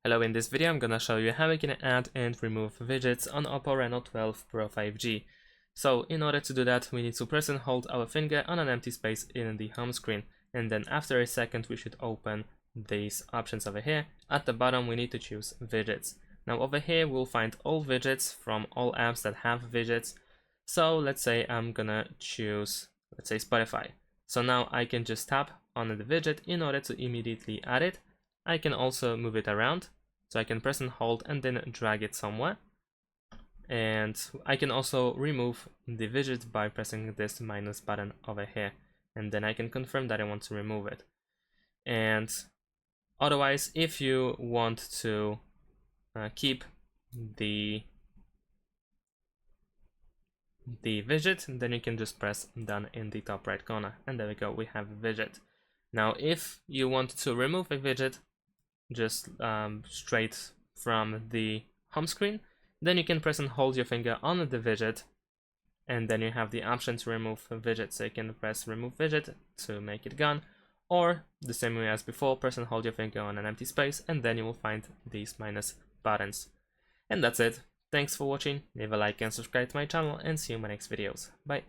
Hello, in this video I'm gonna show you how we can add and remove widgets on OPPO Reno 12 Pro 5G. So in order to do that, we need to press and hold our finger on an empty space in the home screen, and then after a second we should open these options over here. At the bottom we need to choose widgets. Now over here we'll find all widgets from all apps that have widgets. So let's say I'm gonna choose, let's say, Spotify. So now I can just tap on the widget in order to immediately add it. I can also move it around, so I can press and hold and then drag it somewhere. And I can also remove the widget by pressing this minus button over here, and then I can confirm that I want to remove it. And otherwise, if you want to keep the widget, then you can just press down in the top right corner, and there we go, we have a widget. Now if you want to remove a widget just straight from the home screen, then you can press and hold your finger on the widget, and then you have the option to remove a widget. So you can press remove widget to make it gone, or the same way as before, press and hold your finger on an empty space, and then you will find these minus buttons. And that's it. Thanks for watching, leave a like and subscribe to my channel, and see you in my next videos. Bye.